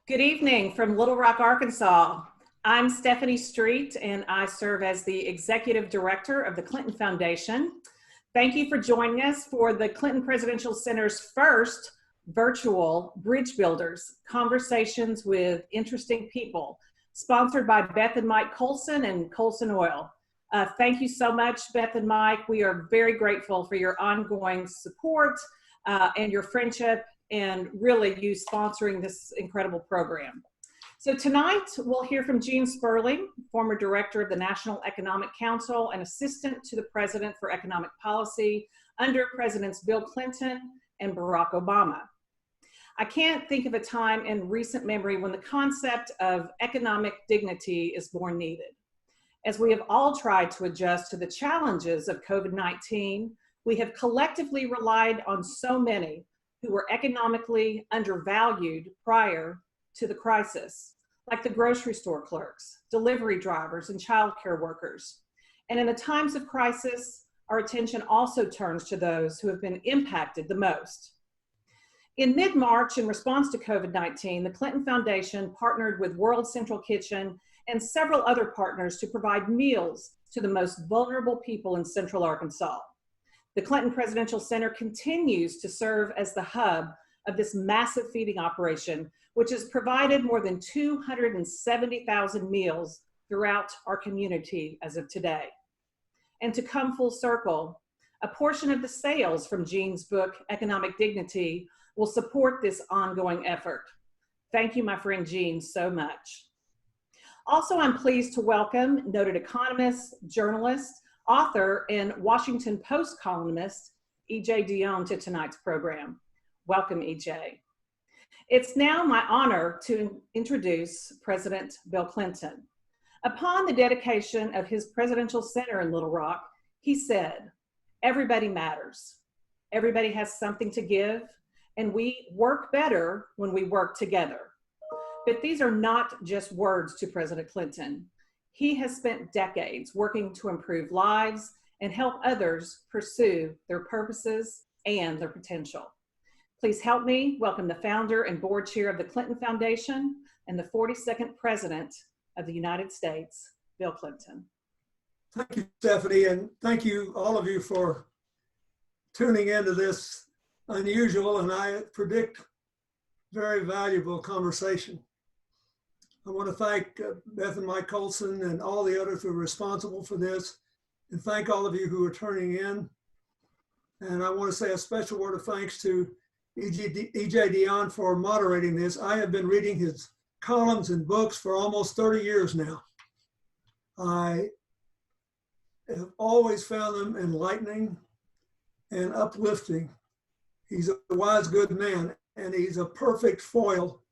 Good evening from Little Rock, Arkansas. I'm Stephanie Street, and I serve as the Executive Director of the Clinton Foundation. Thank you for joining us for the Clinton Presidential Center's first virtual Bridge Builders, Conversations with Interesting People, sponsored by Beth and Mike Colson and Colson Oil. Thank you so much, Beth and Mike. We are very grateful for your ongoing support and your friendship, and really you sponsoring this incredible program. So tonight we'll hear from Gene Sperling, former director of the National Economic Council and assistant to the President for Economic Policy under Presidents Bill Clinton and Barack Obama. I can't think of a time in recent memory when the concept of economic dignity is more needed. As we have all tried to adjust to the challenges of COVID-19, we have collectively relied on so many who were economically undervalued prior to the crisis, like the grocery store clerks, delivery drivers, and childcare workers. And in the times of crisis, our attention also turns to those who have been impacted the most. In mid-March, in response to COVID-19, the Clinton Foundation partnered with World Central Kitchen and several other partners to provide meals to the most vulnerable people in Central Arkansas. The Clinton Presidential Center continues to serve as the hub of this massive feeding operation, which has provided more than 270,000 meals throughout our community as of today. And to come full circle, a portion of the sales from Gene's book, Economic Dignity, will support this ongoing effort. Thank you, my friend Gene, so much. Also, I'm pleased to welcome noted economist, journalist, author, and Washington Post columnist, E.J. Dionne, to tonight's program. Welcome, E.J. It's now my honor to introduce President Bill Clinton. Upon the dedication of his presidential center in Little Rock, he said, "Everybody matters. Everybody has something to give, and we work better when we work together." But these are not just words to President Clinton. He has spent decades working to improve lives and help others pursue their purposes and their potential. Please help me welcome the founder and board chair of the Clinton Foundation and the 42nd President of the United States, Bill Clinton. Thank you, Stephanie, and thank you, all of you, for tuning into this unusual and I predict very valuable conversation. I want to thank Beth and Mike Colson and all the others who are responsible for this, and thank all of you who are turning in. And I want to say a special word of thanks to E.J. Dionne for moderating this. I have been reading his columns and books for almost 30 years now. I have always found them enlightening and uplifting. He's a wise, good man, and he's a perfect foil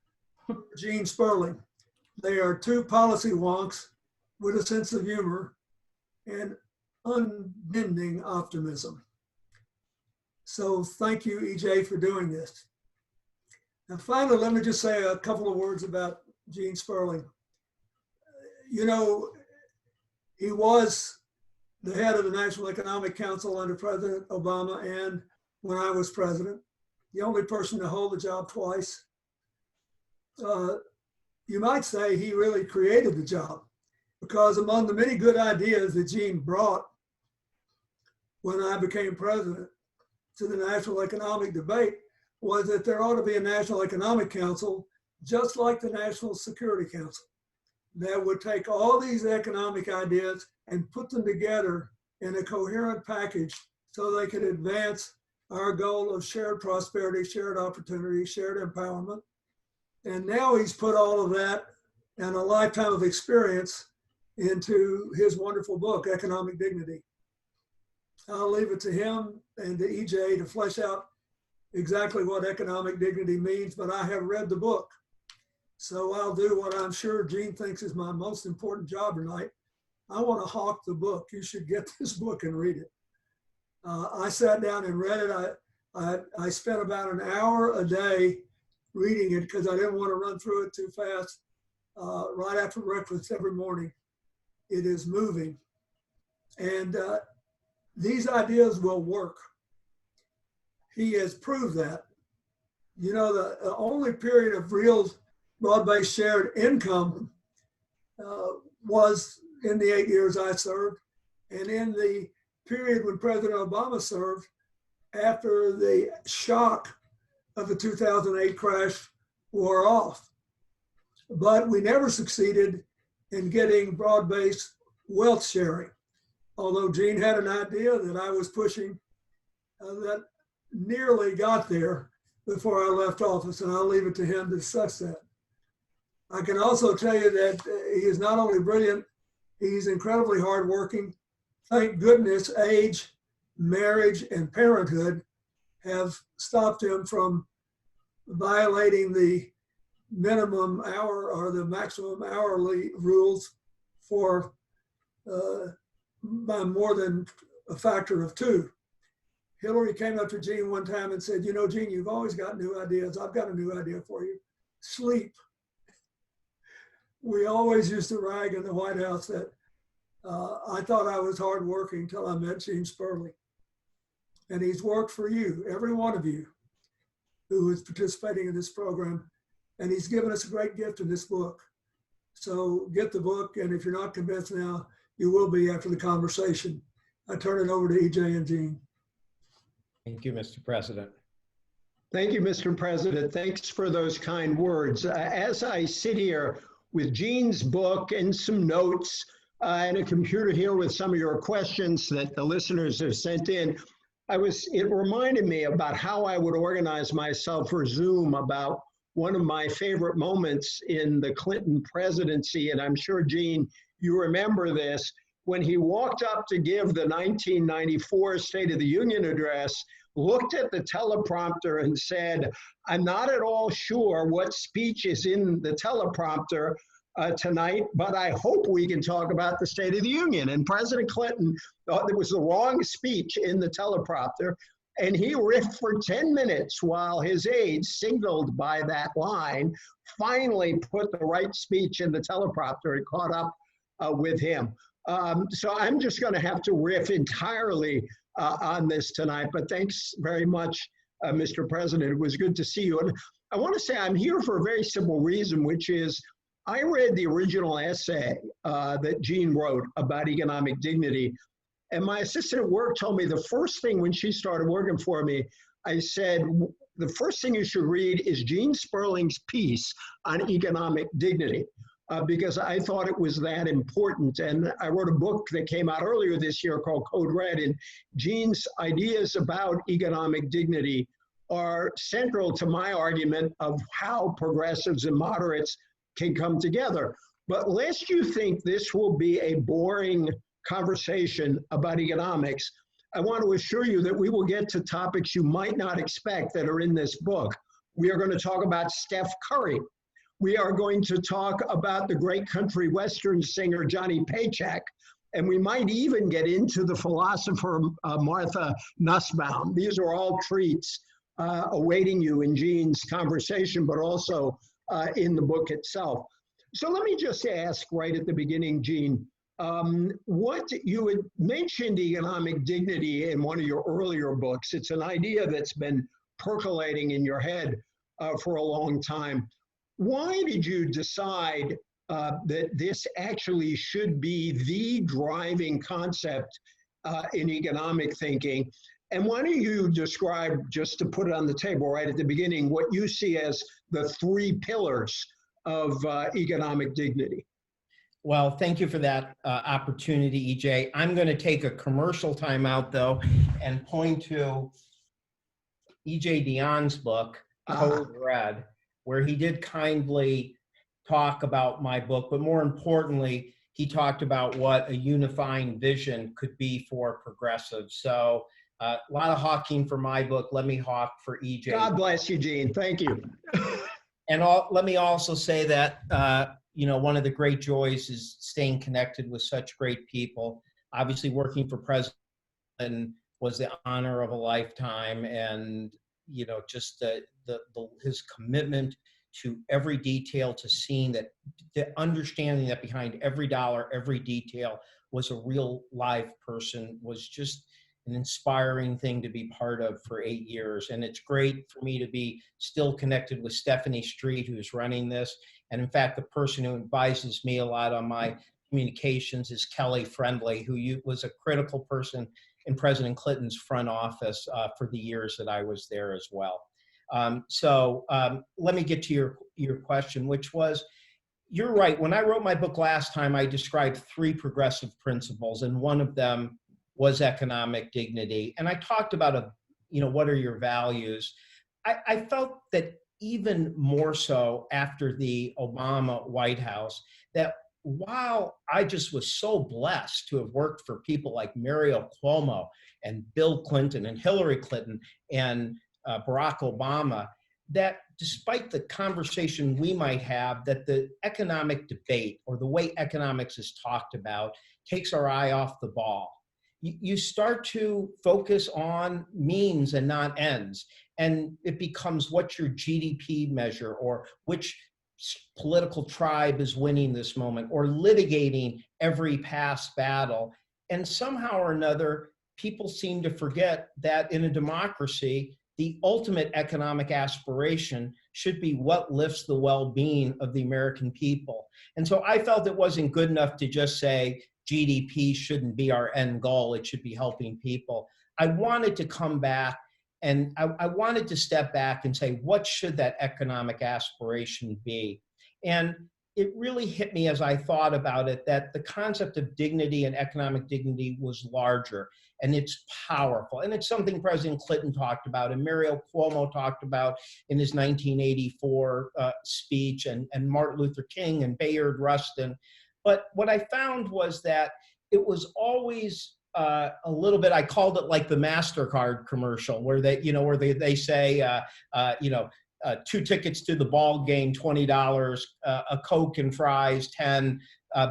for Gene Sperling. They are two policy wonks with a sense of humor and unbending optimism. So thank you, EJ, for doing this. And finally, let me just say a couple of words about Gene Sperling. You know, he was the head of the National Economic Council under President Obama and when I was president, the only person to hold the job twice. You might say he really created the job, because among the many good ideas that Gene brought when I became president to the national economic debate was that there ought to be a National Economic Council just like the National Security Council that would take all these economic ideas and put them together in a coherent package so they could advance our goal of shared prosperity, shared opportunity, shared empowerment. And now he's put all of that and a lifetime of experience into his wonderful book, Economic Dignity. I'll leave it to him and to EJ to flesh out exactly what economic dignity means, but I have read the book. So I'll do what I'm sure Gene thinks is my most important job tonight. I want to hawk the book. You should get this book and read it. I sat down and read it. I spent about an hour a day reading it because I didn't want to run through it too fast. Right after breakfast every morning. It is moving. And these ideas will work. He has proved that. You know, the only period of real broad-based shared income was in the 8 years I served, and in the period when President Obama served, after the shock of the 2008 crash wore off. But we never succeeded in getting broad-based wealth sharing. Although Gene had an idea that I was pushing that nearly got there before I left office, and I'll leave it to him to discuss that. I can also tell you that he is not only brilliant, he's incredibly hardworking. Thank goodness age, marriage, and parenthood have stopped him from violating the minimum hour or the maximum hourly rules for by more than a factor of 2. Hillary came up to Gene one time and said, you know, Gene, you've always got new ideas. I've got a new idea for you. Sleep. We always used to rag in the White House that I thought I was hardworking until I met Gene Sperling. And he's worked for you, every one of you who is participating in this program. And he's given us a great gift in this book. So get the book, and if you're not convinced now, you will be after the conversation. I turn it over to EJ and Gene. Thank you, Mr. President. Thank you, Mr. President. Thanks for those kind words. As I sit here with Gene's book and some notes and a computer here with some of your questions that the listeners have sent in, it reminded me about how I would organize myself for Zoom about one of my favorite moments in the Clinton presidency. And I'm sure, Gene, you remember this, when he walked up to give the 1994 State of the Union address, looked at the teleprompter and said, I'm not at all sure what speech is in the teleprompter tonight, but I hope we can talk about the State of the Union. And President Clinton thought it was the wrong speech in the teleprompter, and he riffed for 10 minutes while his aides, signaled by that line, finally put the right speech in the teleprompter. It caught up with him. So I'm just going to have to riff entirely on this tonight, but thanks very much, Mr. President. It was good to see you. And I want to say I'm here for a very simple reason, which is I read the original essay that Gene wrote about economic dignity, and my assistant at work told me the first thing when she started working for me, I said, the first thing you should read is Gene Sperling's piece on economic dignity. Because I thought it was that important. And I wrote a book that came out earlier this year called Code Red, and Gene's ideas about economic dignity are central to my argument of how progressives and moderates can come together. But lest you think this will be a boring conversation about economics, I want to assure you that we will get to topics you might not expect that are in this book. We are going to talk about Steph Curry. We are going to talk about the great country western singer Johnny Paycheck, and we might even get into the philosopher Martha Nussbaum. These are all treats awaiting you in Gene's conversation, but also in the book itself. So let me just ask right at the beginning, Gene, what you had mentioned economic dignity in one of your earlier books. It's an idea that's been percolating in your head for a long time. Why did you decide that this actually should be the driving concept in economic thinking? And why don't you describe, just to put it on the table right at the beginning, what you see as the 3 pillars of economic dignity? Well, thank you for that opportunity, EJ. I'm going to take a commercial timeout, though, and point to EJ Dionne's book, Code Red, where he did kindly talk about my book, but more importantly, he talked about what a unifying vision could be for progressives. So a lot of hawking for my book. Let me hawk for EJ. God bless you, Gene. Thank you. And let me also say that, you know, one of the great joys is staying connected with such great people. Obviously, working for President was the honor of a lifetime, and you know, just his commitment to every detail, to seeing that, the understanding that behind every dollar, every detail was a real live person, was just an inspiring thing to be part of for 8 years. And it's great for me to be still connected with Stephanie Street, who's running this. And in fact, the person who advises me a lot on my communications is Kelly Friendly, who was a critical person in President Clinton's front office for the years that I was there as well. Let me get to your question, which was, you're right. When I wrote my book last time, I described 3 progressive principles, and one of them was economic dignity. And I talked about, what are your values? I felt that even more so after the Obama White House, that while I just was so blessed to have worked for people like Mario Cuomo and Bill Clinton and Hillary Clinton and Barack Obama, that despite the conversation we might have, that the economic debate or the way economics is talked about takes our eye off the ball. You start to focus on means and not ends, and it becomes what's your GDP measure, or which political tribe is winning this moment, or litigating every past battle. And somehow or another, people seem to forget that in a democracy, the ultimate economic aspiration should be what lifts the well-being of the American people. And so I felt it wasn't good enough to just say GDP shouldn't be our end goal, it should be helping people. I wanted to come back, and I wanted to step back and say, what should that economic aspiration be? And it really hit me as I thought about it that the concept of dignity and economic dignity was larger, and it's powerful. And it's something President Clinton talked about, and Mario Cuomo talked about in his 1984 speech, and Martin Luther King and Bayard Rustin. But what I found was that it was always a little bit, I called it like the MasterCard commercial, where they say, 2 tickets to the ball game, $20, a Coke and fries, 10,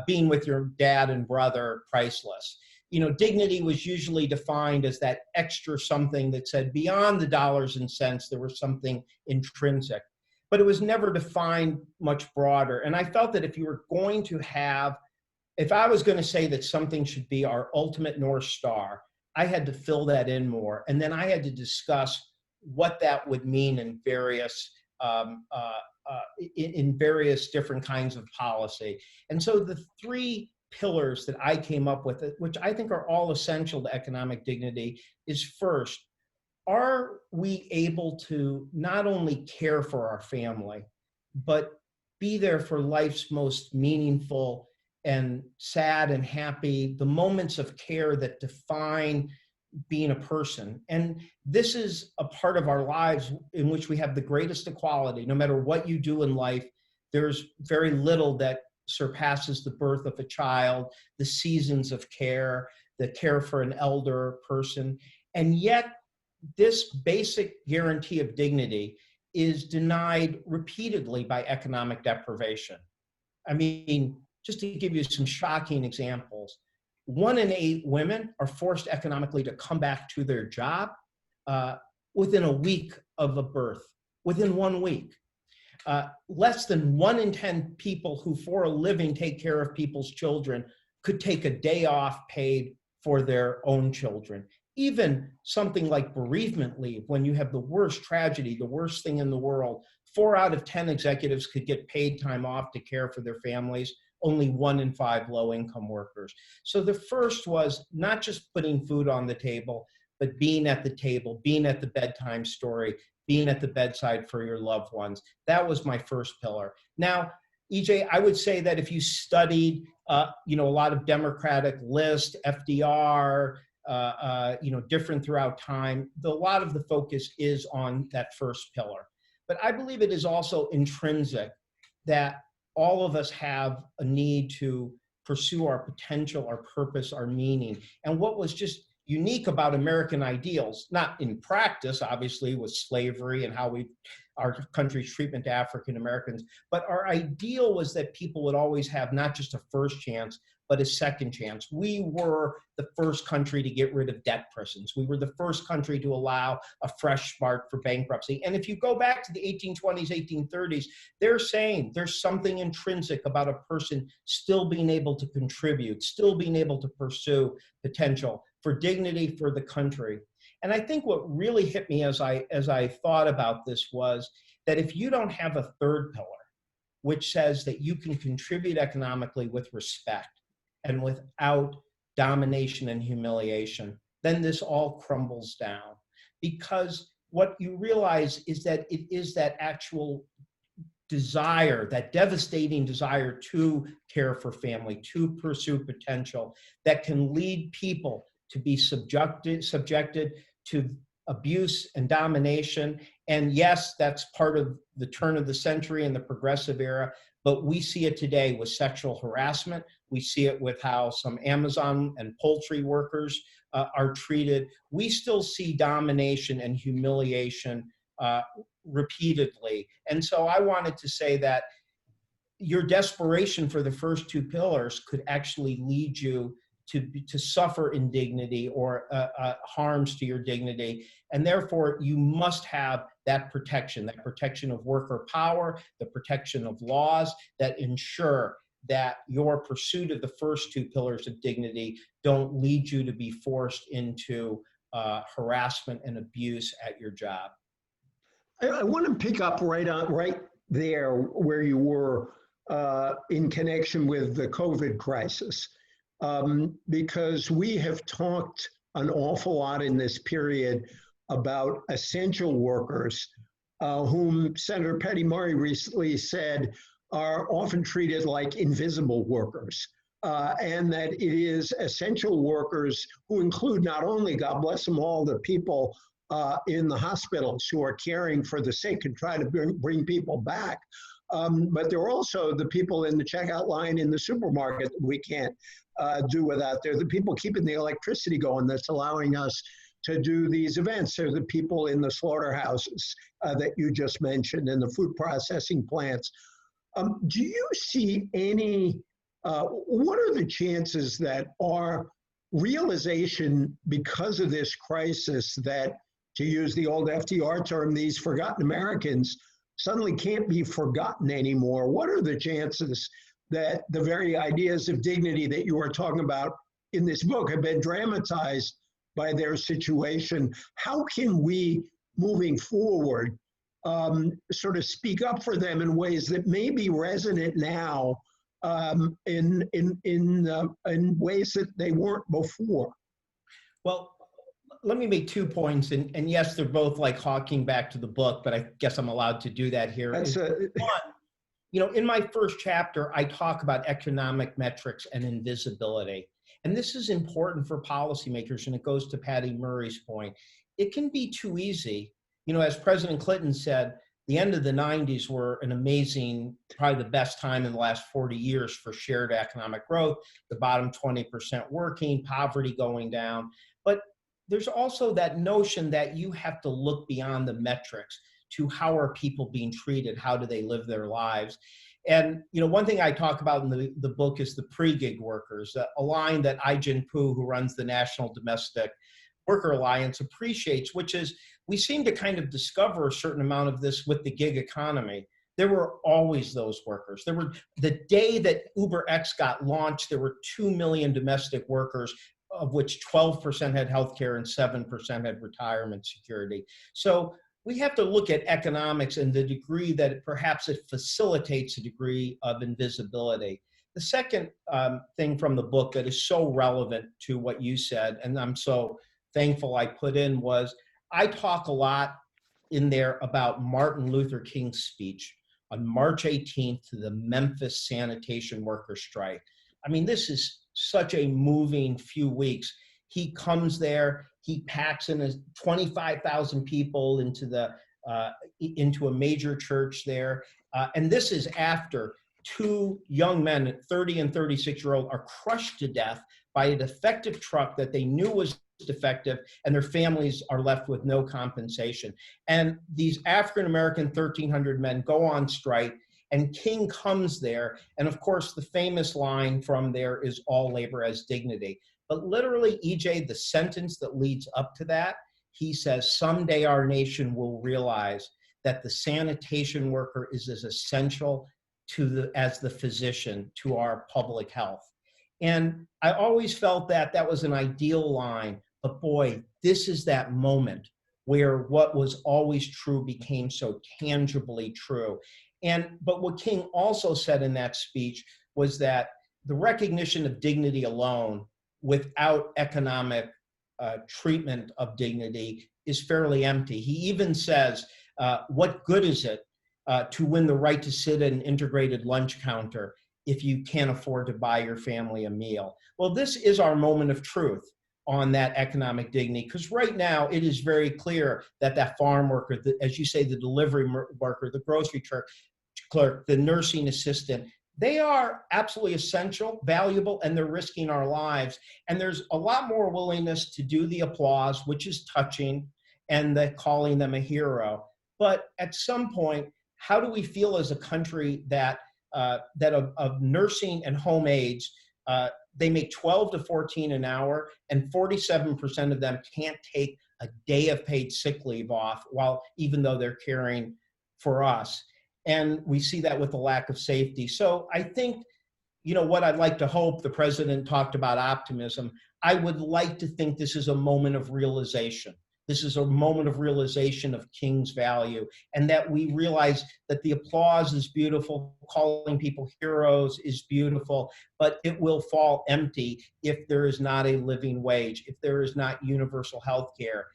being with your dad and brother, priceless. Dignity was usually defined as that extra something that said beyond the dollars and cents, there was something intrinsic. But it was never defined much broader. And I felt that if I was going to say that something should be our ultimate North Star, I had to fill that in more. And then I had to discuss what that would mean in various different kinds of policy. And so the 3 pillars that I came up with, which I think are all essential to economic dignity, is first, are we able to not only care for our family, but be there for life's most meaningful and sad and happy, the moments of care that define being a person. And this is a part of our lives in which we have the greatest equality. No matter what you do in life, there's very little that surpasses the birth of a child, the seasons of care, the care for an elder person. And yet, this basic guarantee of dignity is denied repeatedly by economic deprivation. I mean, just to give you some shocking examples, 1 in 8 women are forced economically to come back to their job within a week of a birth, within 1 week. Less than 1 in 10 people who for a living take care of people's children could take a day off paid for their own children. Even something like bereavement leave, when you have the worst tragedy, the worst thing in the world, 4 out of 10 executives could get paid time off to care for their families, only 1 in 5 low-income workers. So the first was not just putting food on the table, but being at the table, being at the bedtime story, being at the bedside for your loved ones. That was my first pillar. Now, EJ, I would say that if you studied, a lot of Democratic list, FDR, different throughout time, a lot of the focus is on that first pillar. But I believe it is also intrinsic that all of us have a need to pursue our potential, our purpose, our meaning. And what was just unique about American ideals, not in practice, obviously, with slavery and how our country's treatment to African Americans, but our ideal was that people would always have not just a first chance, but a second chance. We were the first country to get rid of debt prisons. We were the first country to allow a fresh start for bankruptcy. And if you go back to the 1820s, 1830s, they're saying there's something intrinsic about a person still being able to contribute, still being able to pursue potential. for dignity for the country. And I think what really hit me as I thought about this was that if you don't have a third pillar, which says that you can contribute economically with respect and without domination and humiliation, then this all crumbles down. Because what you realize is that it is that actual desire, that devastating desire to care for family, to pursue potential, that can lead people to be subjected to abuse and domination. And yes, that's part of the turn of the century and the progressive era, but we see it today with sexual harassment. We see it with how some Amazon and poultry workers are treated. We still see domination and humiliation repeatedly. And so I wanted to say that your desperation for the first two pillars could actually lead you to suffer indignity or harms to your dignity. And therefore, you must have that protection of worker power, the protection of laws that ensure that your pursuit of the first two pillars of dignity don't lead you to be forced into harassment and abuse at your job. I want to pick up right there where you were in connection with the COVID crisis. Because we have talked an awful lot in this period about essential workers, whom Senator Patty Murray recently said are often treated like invisible workers, and that it is essential workers who include not only, God bless them all, the people in the hospitals who are caring for the sick and try to bring people back, but there are also the people in the checkout line in the supermarket that we can't do without. They're the people keeping the electricity going that's allowing us to do these events. They're the people in the slaughterhouses that you just mentioned and the food processing plants. Do you see any, what are the chances that our realization because of this crisis that, to use the old FDR term, these forgotten Americans suddenly can't be forgotten anymore? What are the chances that the very ideas of dignity that you are talking about in this book have been dramatized by their situation? How can we, moving forward, sort of speak up for them in ways that may be resonant now in ways that they weren't before? Well, let me make 2 points, and yes, they're both like harking back to the book, but I guess I'm allowed to do that here. One, in my first chapter, I talk about economic metrics and invisibility. And this is important for policymakers, and it goes to Patty Murray's point. It can be too easy. As President Clinton said, the end of the 90s were an amazing, probably the best time in the last 40 years for shared economic growth, the bottom 20% working, poverty going down. But there's also that notion that you have to look beyond the metrics to how are people being treated, how do they live their lives. And one thing I talk about in the book is the pre-gig workers, a line that Ai-jen Poo, who runs the National Domestic Worker Alliance, appreciates, which is we seem to kind of discover a certain amount of this with the gig economy. There were always those workers. There were, the day that UberX got launched, there were 2 million domestic workers, of which 12% had healthcare and 7% had retirement security. So we have to look at economics and the degree that perhaps it facilitates a degree of invisibility. The second thing from the book that is so relevant to what you said, and I'm so thankful I put in, was I talk a lot in there about Martin Luther King's speech on March 18th to the Memphis sanitation worker strike. I mean, this is such a moving few weeks. He comes there, he packs in 25,000 people into a major church there. And this is after 2 young men, 30 and 36-year-old, are crushed to death by a defective truck that they knew was defective, and their families are left with no compensation. And these African-American 1,300 men go on strike, and King comes there. And of course, the famous line from there is all labor as dignity. But literally, EJ, the sentence that leads up to that, he says, someday our nation will realize that the sanitation worker is as essential as the physician to our public health. And I always felt that that was an ideal line, but boy, this is that moment where what was always true became so tangibly true. But what King also said in that speech was that the recognition of dignity alone without economic treatment of dignity is fairly empty. He even says, what good is it to win the right to sit at an integrated lunch counter if you can't afford to buy your family a meal? Well, this is our moment of truth on that economic dignity, because right now it is very clear that that farm worker, as you say, the delivery worker, the grocery clerk, the nursing assistant, they are absolutely essential, valuable, and they're risking our lives. And there's a lot more willingness to do the applause, which is touching, and the calling them a hero. But at some point, how do we feel as a country that of nursing and home aides, they make 12 to 14 an hour, and 47% of them can't take a day of paid sick leave off, even though they're caring for us. And we see that with the lack of safety. So I think, what I'd like to hope, the president talked about optimism. I would like to think this is a moment of realization. This is a moment of realization of King's value, and that we realize that the applause is beautiful, calling people heroes is beautiful, but it will fall empty if there is not a living wage, if there is not universal health care.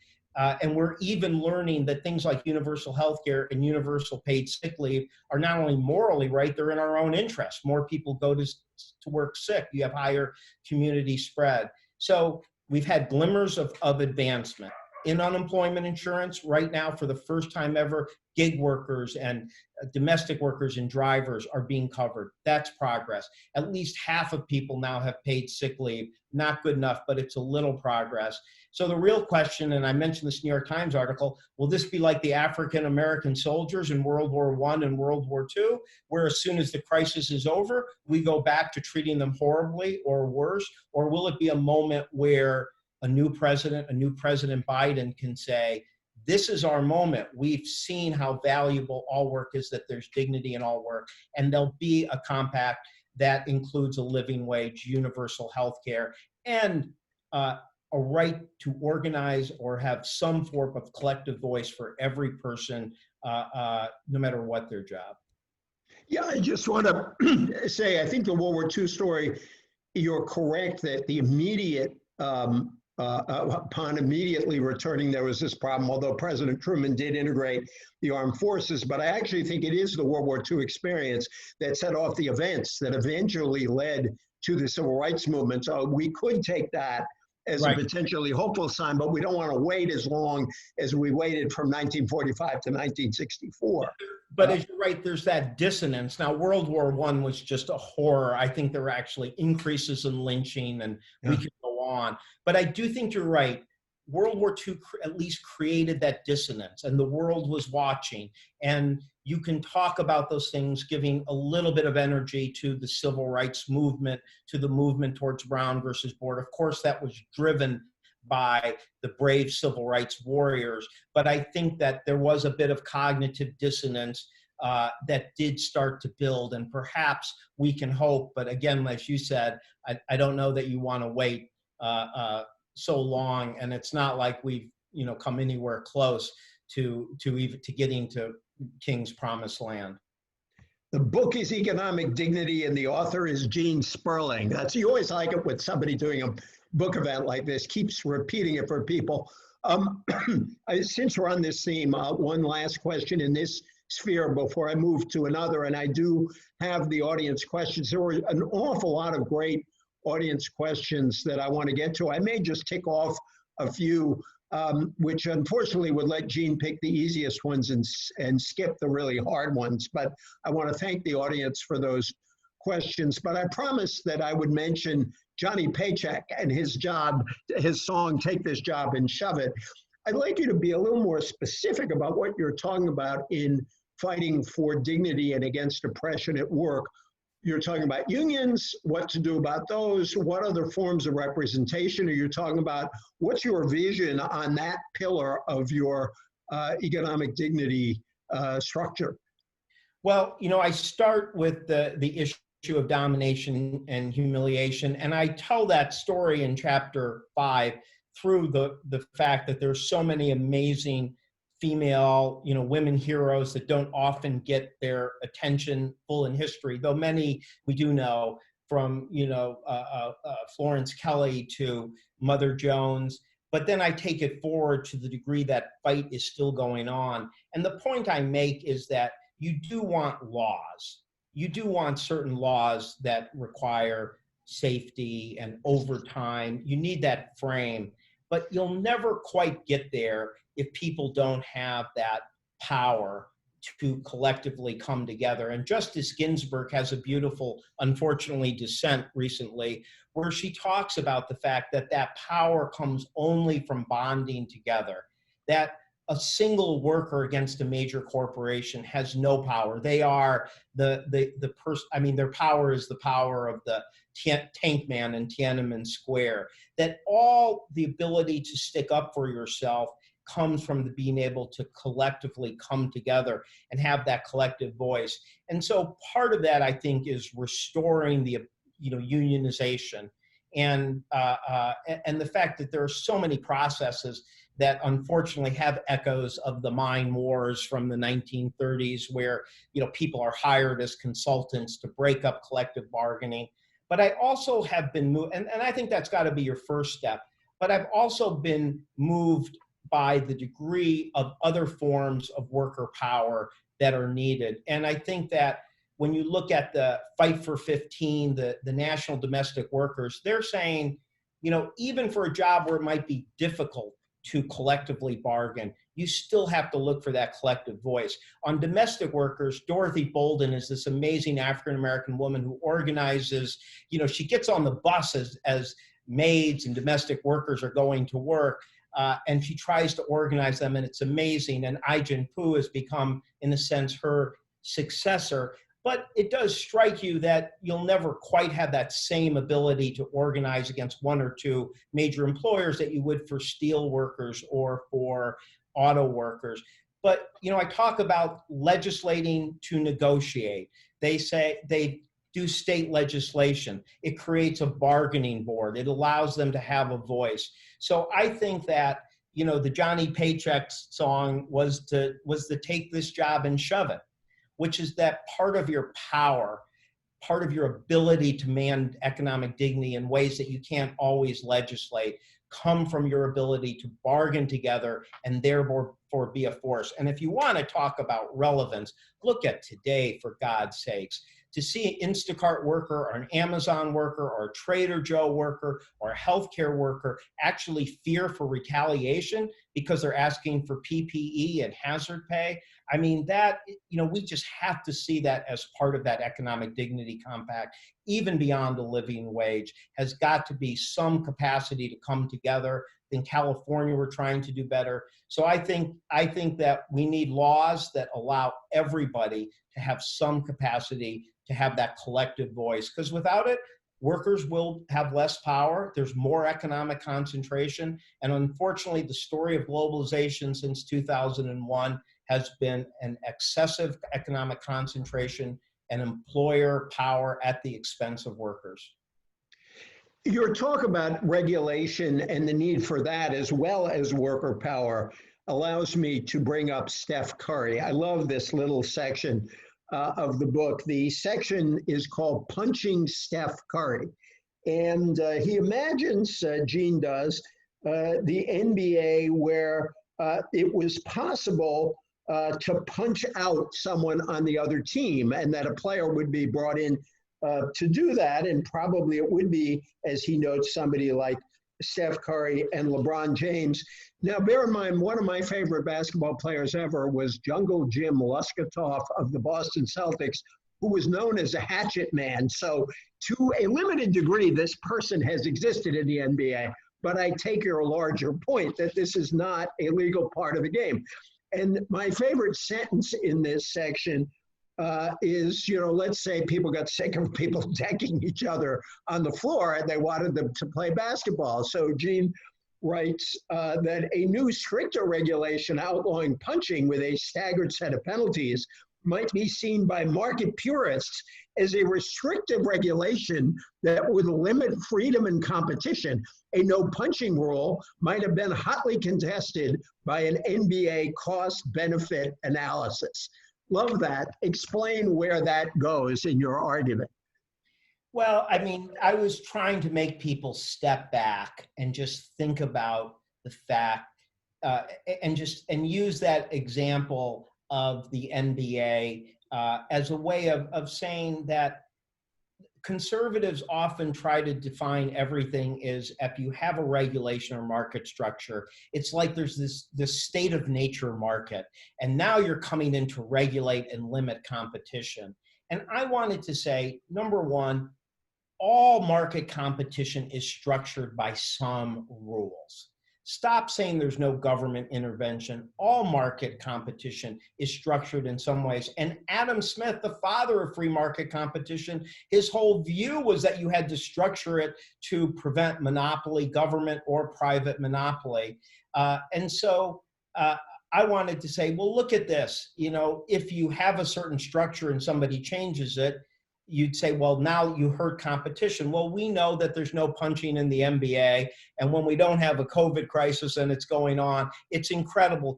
And we're even learning that things like universal health care and universal paid sick leave are not only morally right, they're in our own interest. More people go to work sick. You have higher community spread. So we've had glimmers of advancement. In unemployment insurance, right now, for the first time ever, gig workers and domestic workers and drivers are being covered. That's progress. At least half of people now have paid sick leave. Not good enough, but it's a little progress. So the real question, and I mentioned this New York Times article, will this be like the African-American soldiers in World War I and World War II, where as soon as the crisis is over, we go back to treating them horribly or worse? Or will it be a moment where a new President Biden can say, this is our moment. We've seen how valuable all work is, that there's dignity in all work. And there'll be a compact that includes a living wage, universal health care, and a right to organize or have some form of collective voice for every person, no matter what their job. Yeah, I just want to say, I think the World War II story, you're correct that the immediate upon immediately returning, there was this problem, although President Truman did integrate the armed forces. But I actually think it is the World War II experience that set off the events that eventually led to the civil rights movement. So we could take that as a potentially hopeful sign, but we don't want to wait as long as we waited from 1945 to 1964. But as you're right, there's that dissonance. Now, World War I was just a horror. I think there were actually increases in lynching, and we could go on. But I do think you're right. World War II at least created that dissonance, and the world was watching. And you can talk about those things giving a little bit of energy to the civil rights movement, to the movement towards Brown versus Board. Of course, that was driven by the brave civil rights warriors. But I think that there was a bit of cognitive dissonance that did start to build, and perhaps we can hope. But again, as you said, I don't know that you want to wait so long, and it's not like we've come anywhere close to getting to King's promised land. The book is Economic Dignity, and the author is Gene Sperling. You always like it when somebody doing a book event like this keeps repeating it for people. Since we're on this theme, one last question in this sphere before I move to another, and I do have the audience questions. There were an awful lot of great audience questions that I want to get to. I may just tick off a few, which unfortunately would let Gene pick the easiest ones and skip the really hard ones. But I want to thank the audience for those questions. But I promised that I would mention Johnny Paycheck and his song, Take This Job and Shove It. I'd like you to be a little more specific about what you're talking about in fighting for dignity and against oppression at work. You're talking about unions, what to do about those, what other forms of representation are you talking about? What's your vision on that pillar of your economic dignity structure? Well, I start with the issue issue of domination and humiliation. And I tell that story in chapter 5 through the fact that there's so many amazing female, women heroes that don't often get their attention full in history, though many we do know, from, Florence Kelly to Mother Jones. But then I take it forward to the degree that fight is still going on. And the point I make is that you do want laws. You do want certain laws that require safety and overtime. You need that frame, but you'll never quite get there if people don't have that power to collectively come together. And Justice Ginsburg has a beautiful, unfortunately, dissent recently where she talks about the fact that that power comes only from bonding together, that a single worker against a major corporation has no power. They are their power is the power of the tank man in Tiananmen Square, that all the ability to stick up for yourself comes from the being able to collectively come together and have that collective voice. And so part of that, I think, is restoring the, unionization and the fact that there are so many processes that unfortunately have echoes of the mine wars from the 1930s where, people are hired as consultants to break up collective bargaining. But I also have been moved, and I think that's got to be your first step, but I've also been moved by the degree of other forms of worker power that are needed. And I think that when you look at the Fight for 15, the National Domestic Workers, they're saying, even for a job where it might be difficult to collectively bargain, you still have to look for that collective voice. On domestic workers, Dorothy Bolden is this amazing African-American woman who organizes, she gets on the bus as maids and domestic workers are going to work. And she tries to organize them, and it's amazing. And Ai-jen Poo has become, in a sense, her successor. But it does strike you that you'll never quite have that same ability to organize against one or two major employers that you would for steel workers or for auto workers. But, I talk about legislating to negotiate. They say they do state legislation. It creates a bargaining board. It allows them to have a voice. So I think that, the Johnny Paycheck song was to take this job and shove it, which is that part of your power, part of your ability to demand economic dignity in ways that you can't always legislate, come from your ability to bargain together and therefore be a force. And if you want to talk about relevance, look at today, for God's sakes. To see an Instacart worker or an Amazon worker or a Trader Joe worker or a healthcare worker actually fear for retaliation because they're asking for PPE and hazard pay. I mean, that, we just have to see that as part of that economic dignity compact, even beyond the living wage, has got to be some capacity to come together. In California, we're trying to do better. So I think that we need laws that allow everybody to have some capacity to have that collective voice, because without it, workers will have less power. There's more economic concentration. And unfortunately, the story of globalization since 2001 has been an excessive economic concentration and employer power at the expense of workers. Your talk about regulation and the need for that, as well as worker power, allows me to bring up Steph Curry. I love this little section of the book. The section is called Punching Steph Curry. And he imagines, Gene does, the NBA where it was possible to punch out someone on the other team, and that a player would be brought in to do that. And probably it would be, as he notes, somebody like Steph Curry and LeBron James. Now, bear in mind, one of my favorite basketball players ever was Jungle Jim Luskatoff of the Boston Celtics, who was known as a hatchet man. So to a limited degree, this person has existed in the NBA. But I take your larger point that this is not a legal part of the game. And my favorite sentence in this section is, let's say people got sick of people decking each other on the floor and they wanted them to play basketball. So Gene writes that a new stricter regulation outlawing punching with a staggered set of penalties might be seen by market purists as a restrictive regulation that would limit freedom and competition. A no punching rule might have been hotly contested by an NBA cost-benefit analysis. Love that. Explain where that goes in your argument. Well, I mean, I was trying to make people step back and just think about the fact and use that example of the NBA as a way of saying that conservatives often try to define everything as if you have a regulation or market structure, it's like there's this state of nature market, and now you're coming in to regulate and limit competition. And I wanted to say, number one, all market competition is structured by some rules. Stop saying there's no government intervention. All market competition is structured in some ways. And Adam Smith, the father of free market competition, his whole view was that you had to structure it to prevent monopoly, government or private monopoly. And so I wanted to say, well, look at this. You know, if you have a certain structure and somebody changes it, you'd say, well, now you hurt competition. Well, we know that there's no punching in the NBA. And when we don't have a COVID crisis and it's going on, it's incredibly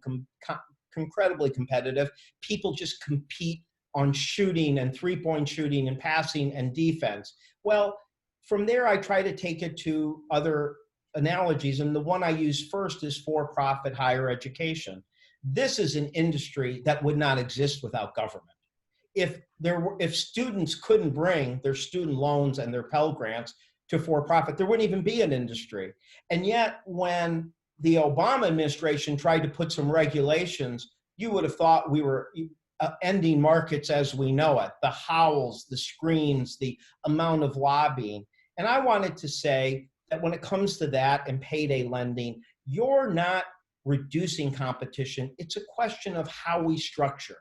competitive. People just compete on shooting and three-point shooting and passing and defense. Well, from there, I try to take it to other analogies. And the one I use first is for-profit higher education. This is an industry that would not exist without government. If students couldn't bring their student loans and their Pell Grants to for-profit, there wouldn't even be an industry. And yet, when the Obama administration tried to put some regulations, you would have thought we were ending markets as we know it, the howls, the screams, the amount of lobbying. And I wanted to say that when it comes to that and payday lending, you're not reducing competition. It's a question of how we structure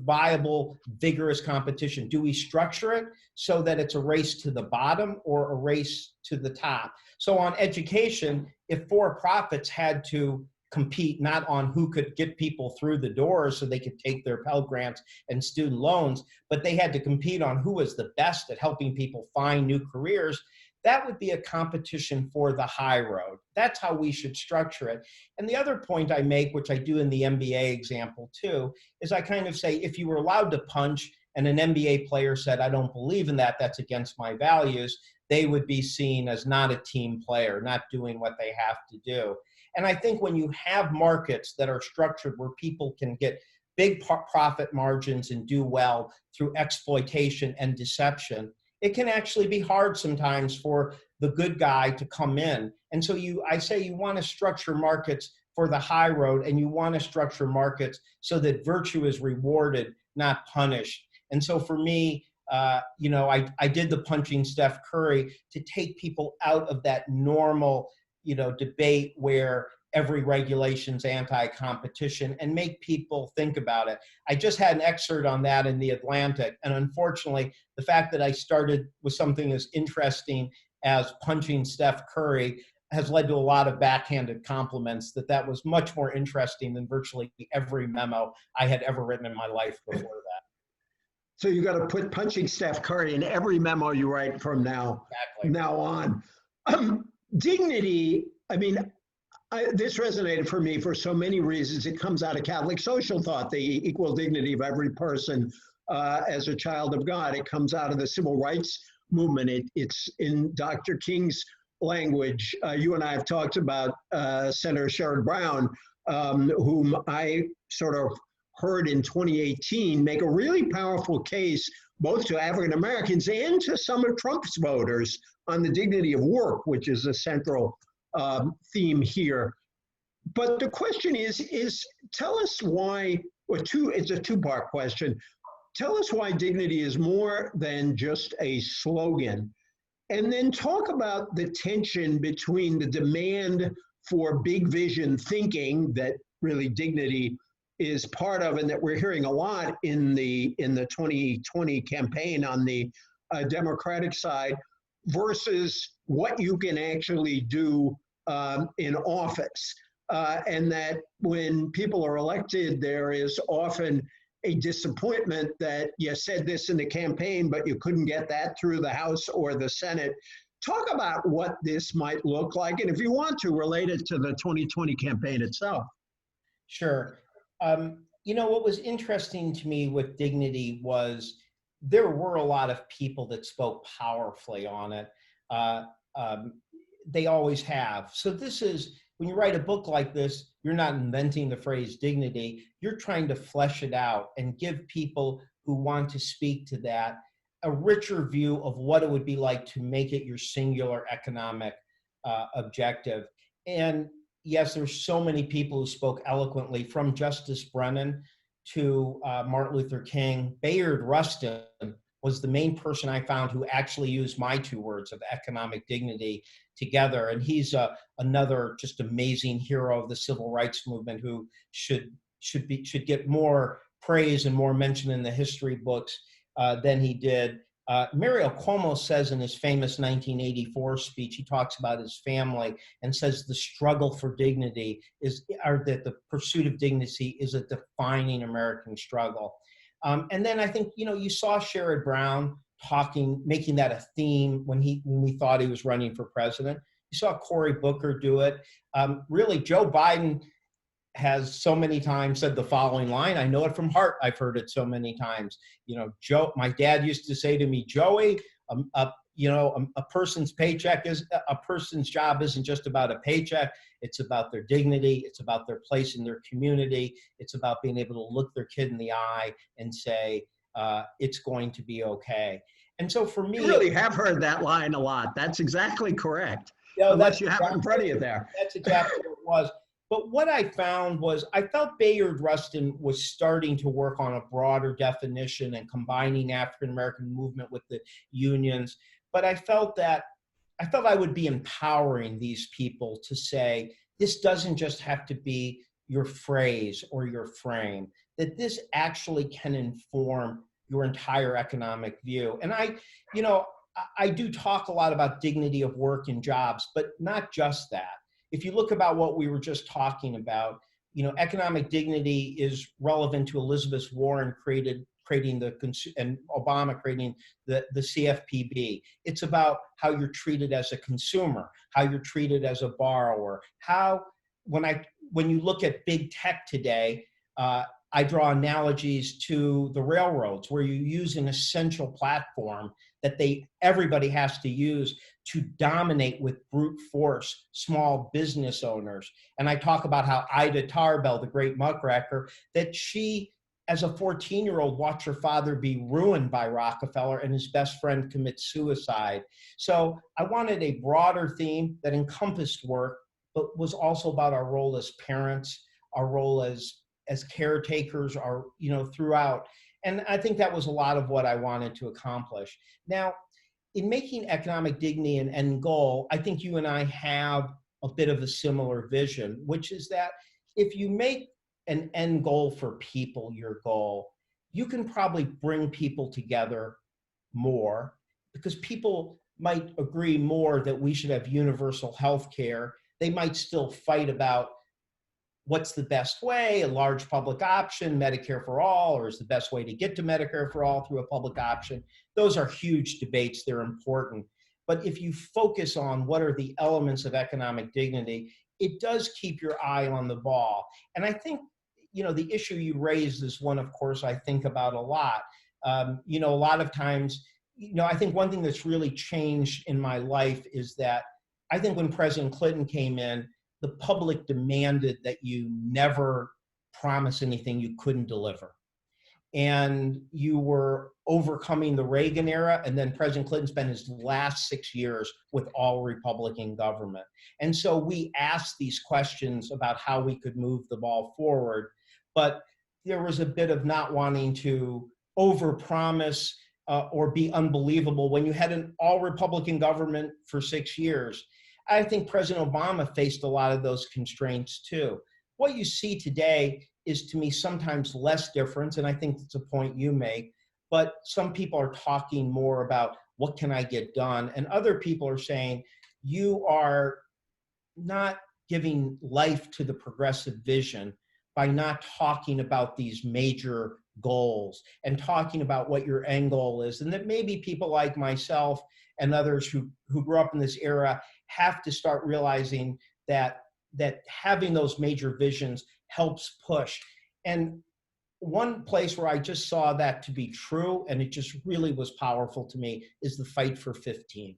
viable, vigorous competition. Do we structure it so that it's a race to the bottom or a race to the top? So on education, if for-profits had to compete not on who could get people through the doors so they could take their Pell Grants and student loans, but they had to compete on who was the best at helping people find new careers, that would be a competition for the high road. That's how we should structure it. And the other point I make, which I do in the NBA example too, is I kind of say, if you were allowed to punch and an NBA player said, I don't believe in that, that's against my values, they would be seen as not a team player, not doing what they have to do. And I think when you have markets that are structured where people can get big profit margins and do well through exploitation and deception, it can actually be hard sometimes for the good guy to come in. And so I say you want to structure markets for the high road, and you want to structure markets so that virtue is rewarded, not punished. And so for me, I did the punching Steph Curry to take people out of that normal, debate where every regulation's anti-competition and make people think about it. I just had an excerpt on that in The Atlantic. And unfortunately, the fact that I started with something as interesting as punching Steph Curry has led to a lot of backhanded compliments that was much more interesting than virtually every memo I had ever written in my life before that. So you got to put punching Steph Curry in every memo you write from now on. Dignity, this resonated for me for so many reasons. It comes out of Catholic social thought, the equal dignity of every person as a child of God. It comes out of the civil rights movement. It's in Dr. King's language. You and I have talked about Senator Sherrod Brown, whom I sort of heard in 2018 make a really powerful case both to African Americans and to some of Trump's voters on the dignity of work, which is a central theme here. But the question is tell us why, it's a two-part question. Tell us why dignity is more than just a slogan. And then talk about the tension between the demand for big vision thinking that really dignity is part of, and that we're hearing a lot in the 2020 campaign on the Democratic side, versus what you can actually do in office. And that when people are elected, there is often a disappointment that you said this in the campaign, but you couldn't get that through the House or the Senate. Talk about what this might look like, and if you want to, relate it to the 2020 campaign itself. Sure. What was interesting to me with dignity was there were a lot of people that spoke powerfully on it. They always have. So this is, when you write a book like this, you're not inventing the phrase dignity. You're trying to flesh it out and give people who want to speak to that a richer view of what it would be like to make it your singular economic objective. And yes, there's so many people who spoke eloquently, from Justice Brennan to Martin Luther King. Bayard Rustin was the main person I found who actually used my two words of economic dignity together. And he's another just amazing hero of the civil rights movement who should get more praise and more mention in the history books than he did. Mario Cuomo says in his famous 1984 speech, he talks about his family and says the struggle for dignity that the pursuit of dignity is a defining American struggle. And then I think, you saw Sherrod Brown making that a theme when we thought he was running for president. You saw Cory Booker do it. Really, Joe Biden has so many times said the following line. I know it from heart. I've heard it so many times. My dad used to say to me, Joey, a person's a person's job isn't just about a paycheck. It's about their dignity. It's about their place in their community. It's about being able to look their kid in the eye and say, it's going to be okay. And so for me, you really have heard that line a lot. That's exactly correct. Unless you have it in front of you there. That's exactly what it was. But what I found was I felt Bayard Rustin was starting to work on a broader definition and combining African-American movement with the unions. But I felt I would be empowering these people to say, this doesn't just have to be your phrase or your frame, that this actually can inform your entire economic view. And I do talk a lot about dignity of work and jobs, but not just that. If you look about what we were just talking about, economic dignity is relevant to Elizabeth Warren creating and Obama creating the CFPB. It's about how you're treated as a consumer, how you're treated as a borrower. When you look at big tech today, I draw analogies to the railroads, where you use an essential platform that everybody has to use to dominate with brute force small business owners. And I talk about how Ida Tarbell, the great muckraker, that she, as a 14-year-old, watched her father be ruined by Rockefeller and his best friend commit suicide. So I wanted a broader theme that encompassed work, but was also about our role as parents, our role as caretakers, throughout. And I think that was a lot of what I wanted to accomplish. Now, in making economic dignity an end goal, I think you and I have a bit of a similar vision, which is that if you make an end goal for people your goal, you can probably bring people together more, because people might agree more that we should have universal health care. They might still fight about what's the best way, a large public option, Medicare for all, or is the best way to get to Medicare for all through a public option. Those are huge debates. They're important. But if you focus on what are the elements of economic dignity, it does keep your eye on the ball. And I think, the issue you raised is one, of course, I think about a lot. A lot of times, I think one thing that's really changed in my life is that I think when President Clinton came in, the public demanded that you never promise anything you couldn't deliver. And you were overcoming the Reagan era, and then President Clinton spent his last 6 years with all Republican government. And so we asked these questions about how we could move the ball forward, but there was a bit of not wanting to overpromise or be unbelievable when you had an all Republican government for 6 years. I think President Obama faced a lot of those constraints too. What you see today is, to me, sometimes less difference, and I think it's a point you make, but some people are talking more about what can I get done, and other people are saying you are not giving life to the progressive vision by not talking about these major goals and talking about what your end goal is, and that maybe people like myself and others who grew up in this era have to start realizing that having those major visions helps push. And one place where I just saw that to be true, and it just really was powerful to me, is the fight for 15.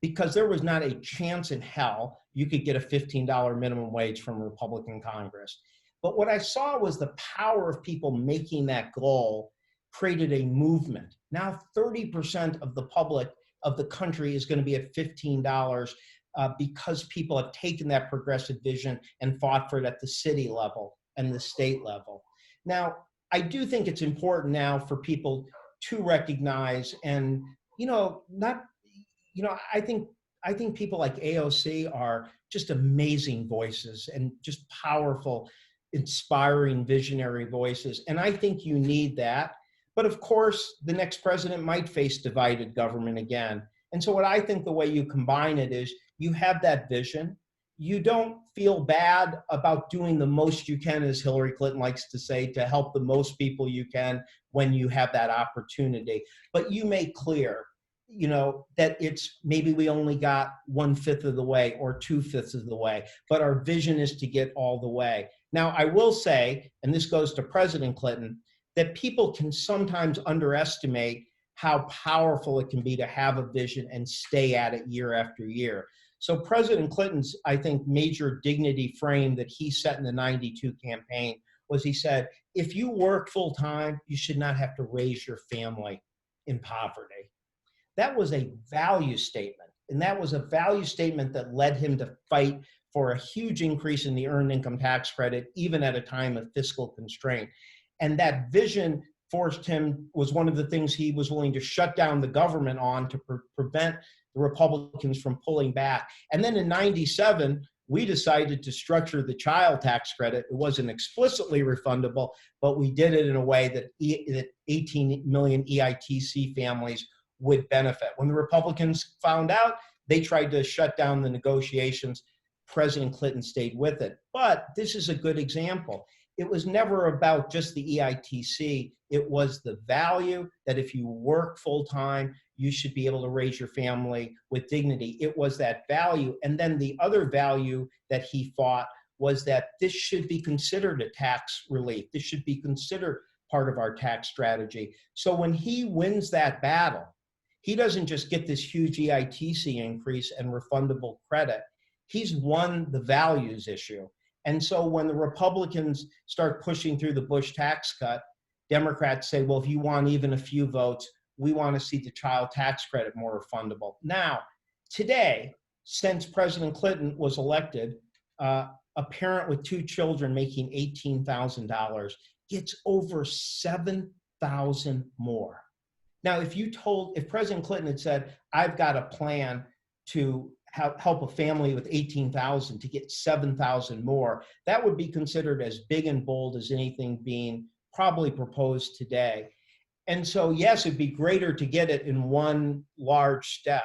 Because there was not a chance in hell you could get a $15 minimum wage from a Republican Congress. But what I saw was the power of people making that goal created a movement. Now 30% of the public of the country is going to be at $15 because people have taken that progressive vision and fought for it at the city level and the state level. Now, I do think it's important now for people to recognize and, I think people like AOC are just amazing voices and just powerful, inspiring, visionary voices. And I think you need that. But of course, the next president might face divided government again. And so what I think the way you combine it is you have that vision. You don't feel bad about doing the most you can, as Hillary Clinton likes to say, to help the most people you can when you have that opportunity. But you make clear, that it's maybe we only got 1/5 of the way or 2/5 of the way, but our vision is to get all the way. Now, I will say, and this goes to President Clinton, that people can sometimes underestimate how powerful it can be to have a vision and stay at it year after year. So President Clinton's, I think, major dignity frame that he set in the '92 campaign was he said, if you work full time, you should not have to raise your family in poverty. That was a value statement. And that was a value statement that led him to fight for a huge increase in the earned income tax credit, even at a time of fiscal constraint. And that vision was one of the things he was willing to shut down the government on to prevent the Republicans from pulling back. And then in '97, we decided to structure the child tax credit. It wasn't explicitly refundable, but we did it in a way that 18 million EITC families would benefit. When the Republicans found out, they tried to shut down the negotiations. President Clinton stayed with it. But this is a good example. It was never about just the EITC. It was the value that if you work full time, you should be able to raise your family with dignity. It was that value. And then the other value that he fought was that this should be considered a tax relief. This should be considered part of our tax strategy. So when he wins that battle, he doesn't just get this huge EITC increase and refundable credit. He's won the values issue. And so when the Republicans start pushing through the Bush tax cut, Democrats say, well, if you want even a few votes, we want to see the child tax credit more refundable. Now, today, since President Clinton was elected, a parent with 2 children making $18,000 gets over $7,000 more. Now, if President Clinton had said, I've got a plan to help a family with $18,000 to get $7,000 more, that would be considered as big and bold as anything being probably proposed today. And so, yes, it'd be greater to get it in one large step.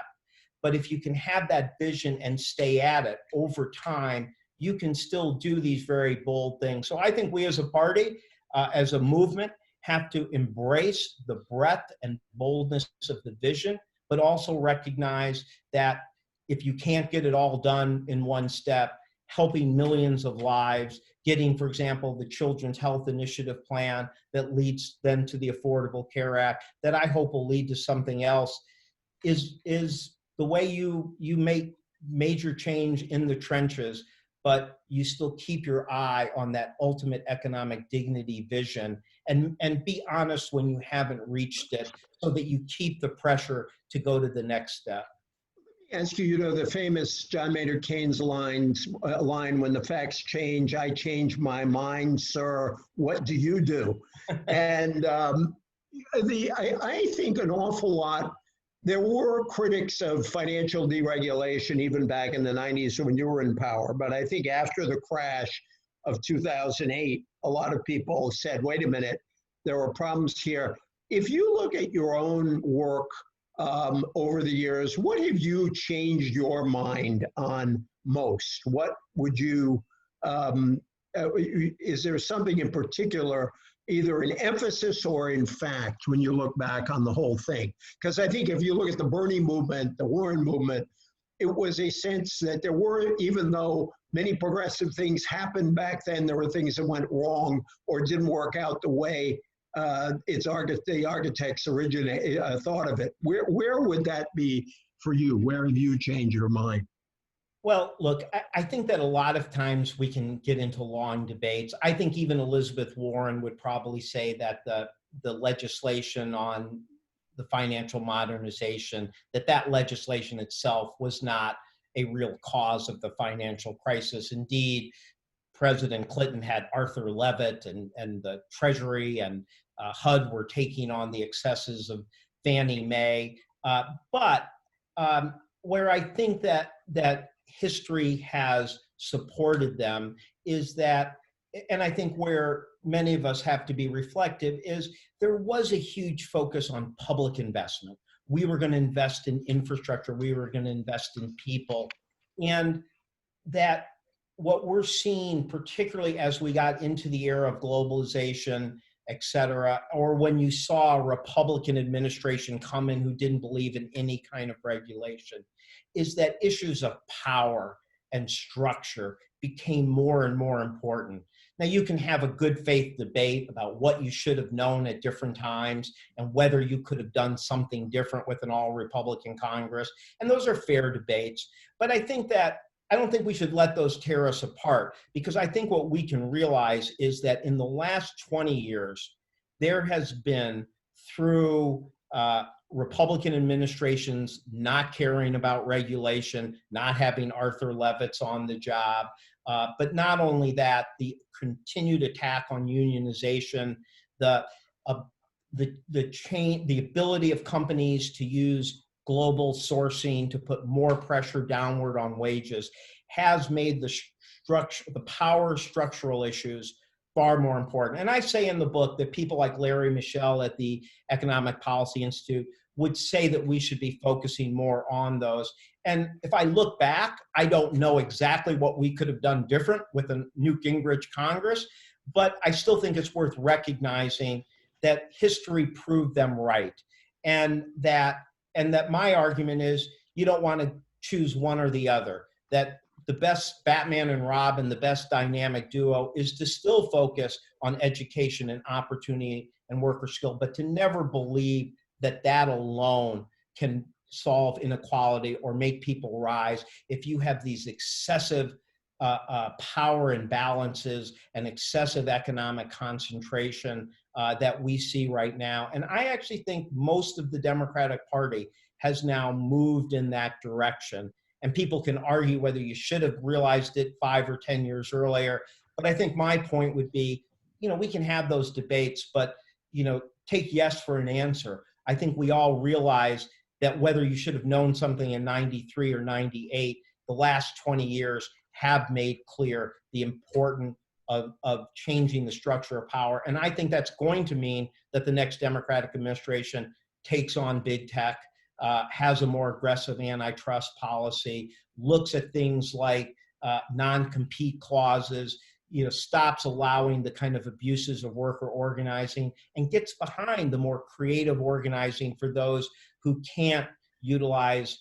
But if you can have that vision and stay at it over time, you can still do these very bold things. So I think we as a party, as a movement, have to embrace the breadth and boldness of the vision, but also recognize that if you can't get it all done in one step, helping millions of lives, getting, for example, the Children's Health Initiative plan that leads then to the Affordable Care Act, that I hope will lead to something else, is the way you make major change in the trenches, but you still keep your eye on that ultimate economic dignity vision, and be honest when you haven't reached it, so that you keep the pressure to go to the next step. Ask you, the famous John Maynard Keynes line, when the facts change, I change my mind, sir, what do you do? And I think an awful lot, there were critics of financial deregulation even back in the 90s when you were in power. But I think after the crash of 2008, a lot of people said, wait a minute, there are problems here. If you look at your own work over the years, what have you changed your mind on most? What would you, is there something in particular either in emphasis or in fact when you look back on the whole thing? Because I think if you look at the Bernie movement, the Warren movement, it was a sense that there were, even though many progressive things happened back then, there were things that went wrong or didn't work out the way the architects originally thought of it. Where would that be for you? Where have you changed your mind? Well, look, I think that a lot of times we can get into long debates. I think even Elizabeth Warren would probably say that the legislation on the financial modernization, that legislation itself was not a real cause of the financial crisis. Indeed, President Clinton had Arthur Levitt and the Treasury and HUD were taking on the excesses of Fannie Mae. But where I think that history has supported them is that, and I think where many of us have to be reflective, is there was a huge focus on public investment. We were going to invest in infrastructure. We were going to invest in people. And that what we're seeing, particularly as we got into the era of globalization, et cetera, or when you saw a Republican administration come in who didn't believe in any kind of regulation, is that issues of power and structure became more and more important. Now, you can have a good faith debate about what you should have known at different times and whether you could have done something different with an all-Republican Congress, and those are fair debates. But I don't think we should let those tear us apart, because I think what we can realize is that in the last 20 years, there has been, through Republican administrations not caring about regulation, not having Arthur Levitts on the job, but not only that, the continued attack on unionization, the ability of companies to use global sourcing to put more pressure downward on wages has made the power structural issues far more important. And I say in the book that people like Larry Michel at the Economic Policy Institute would say that we should be focusing more on those. And if I look back, I don't know exactly what we could have done different with a Newt Gingrich Congress, but I still think it's worth recognizing that history proved them right. And that my argument is you don't want to choose one or the other, that the best Batman and Robin, the best dynamic duo is to still focus on education and opportunity and worker skill, but to never believe that alone can solve inequality or make people rise if you have these excessive power imbalances and excessive economic concentration that we see right now. And I actually think most of the Democratic Party has now moved in that direction. And people can argue whether you should have realized it 5 or 10 years earlier. But I think my point would be, we can have those debates, but, take yes for an answer. I think we all realize that whether you should have known something in 93 or 98, the last 20 years have made clear the importance of changing the structure of power. And I think that's going to mean that the next Democratic administration takes on big tech, has a more aggressive antitrust policy, looks at things like non-compete clauses, stops allowing the kind of abuses of worker organizing, and gets behind the more creative organizing for those who can't utilize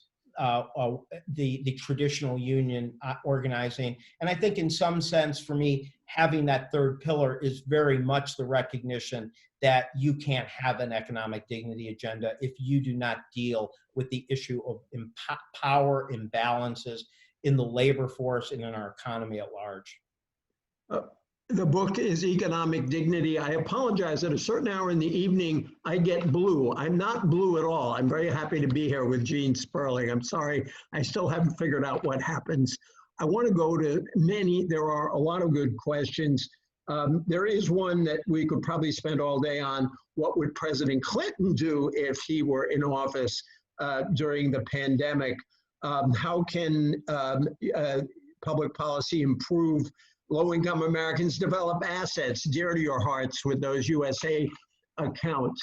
the traditional union organizing. And I think in some sense, for me, having that third pillar is very much the recognition that you can't have an economic dignity agenda if you do not deal with the issue of power imbalances in the labor force and in our economy at large. The book is Economic Dignity. I apologize, at a certain hour in the evening, I get blue. I'm not blue at all. I'm very happy to be here with Gene Sperling. I'm sorry, I still haven't figured out what happens. I want to go to there are a lot of good questions. There is one that we could probably spend all day on. What would President Clinton do if he were in office during the pandemic? How can public policy improve low-income Americans develop assets dear to your hearts with those USA accounts?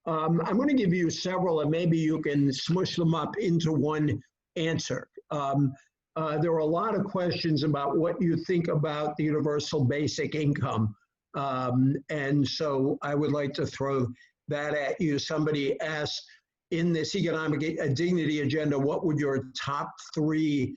I'm going to give you several, and maybe you can smush them up into one answer. There are a lot of questions about what you think about the universal basic income. And so I would like to throw that at you. Somebody asked, in this economic dignity agenda, what would your top 3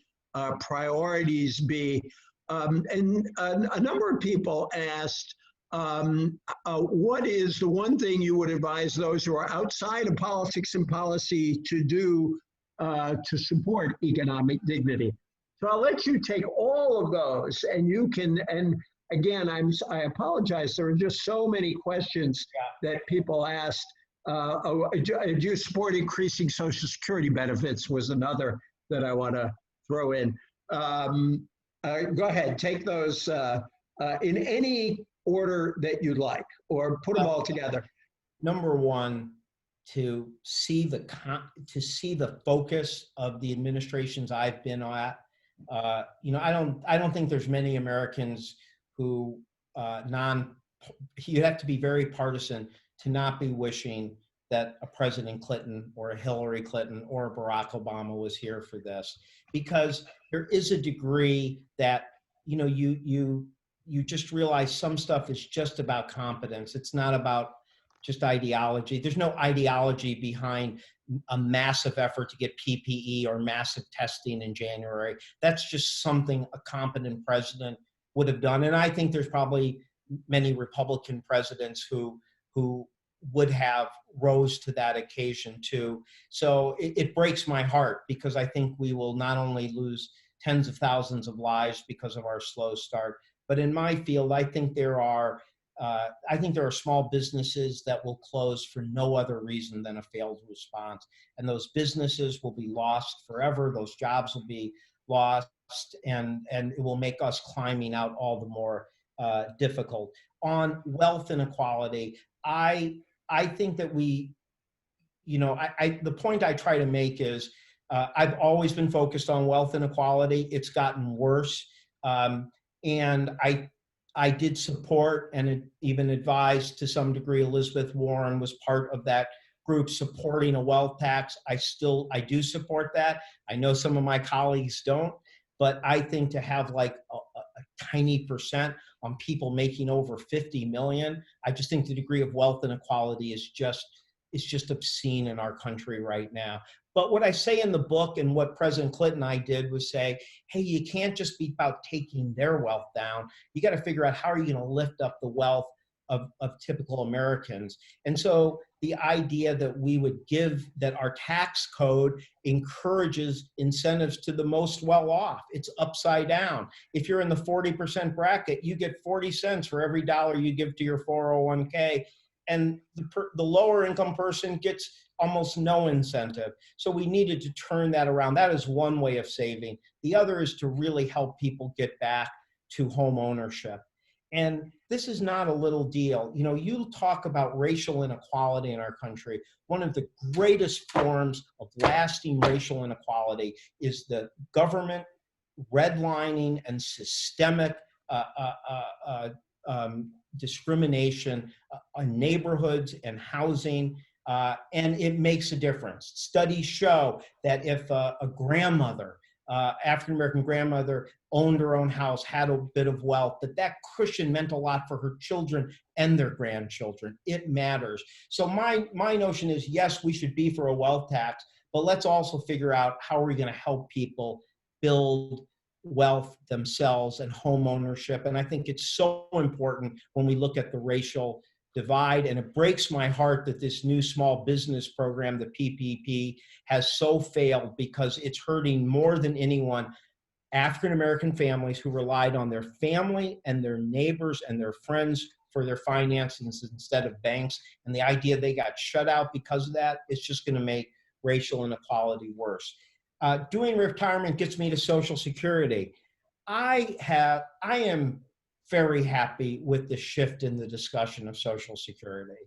priorities be? And a number of people asked, what is the one thing you would advise those who are outside of politics and policy to do to support economic dignity? So I'll let you take all of those, and you can, and again, I apologize, there are just so many questions that people asked. Do you support increasing Social Security benefits was another that I want to throw in. Go ahead, take those in any order that you'd like, or put them all together. Number one, to see the focus of the administrations I've been at. You know, I don't think there's many Americans who you have to be very partisan to not be wishing that a President Clinton or a Hillary Clinton or a Barack Obama was here for this, because there is a degree that, you know, you just realize some stuff is just about competence. It's not about just ideology. There's no ideology behind a massive effort to get PPE or massive testing in January. That's just something a competent president would have done. And I think there's probably many Republican presidents who would have rose to that occasion too. So it breaks my heart, because I think we will not only lose tens of thousands of lives because of our slow start, but in my field, I think there are small businesses that will close for no other reason than a failed response. And those businesses will be lost forever. Those jobs will be lost, and it will make us climbing out all the more difficult. On wealth inequality, I think that we, you know, the point I try to make is I've always been focused on wealth inequality. It's gotten worse. And I did support and even advised to some degree. Elizabeth Warren was part of that group supporting a wealth tax. I do support that. I know some of my colleagues don't, but I think to have like a tiny percent on people making over 50 million, I just think the degree of wealth inequality is just obscene in our country right now. But what I say in the book, and what President Clinton and I did, was say, hey, you can't just be about taking their wealth down. You got to figure out how are you going to lift up the wealth of typical Americans. And so the idea that we would that our tax code encourages incentives to the most well-off. It's upside down. If you're in the 40% bracket, you get 40 cents for every dollar you give to your 401k. And the lower income person gets almost no incentive. So we needed to turn that around. That is one way of saving. The other is to really help people get back to home ownership. And this is not a little deal. You know, you talk about racial inequality in our country. One of the greatest forms of lasting racial inequality is the government redlining and systemic discrimination on neighborhoods and housing, and it makes a difference. Studies show that if a grandmother, African-American grandmother, owned her own house, had a bit of wealth, that cushion meant a lot for her children and their grandchildren. It matters. So my notion is, yes, we should be for a wealth tax, but let's also figure out how are we going to help people build wealth themselves and home ownership. And I think it's so important when we look at the racial divide. And it breaks my heart that this new small business program, the PPP, has so failed, because it's hurting more than anyone African-American families who relied on their family and their neighbors and their friends for their finances instead of banks. And the idea they got shut out because of that, it's just going to make racial inequality worse. Doing retirement gets me to Social Security. I am very happy with the shift in the discussion of Social Security,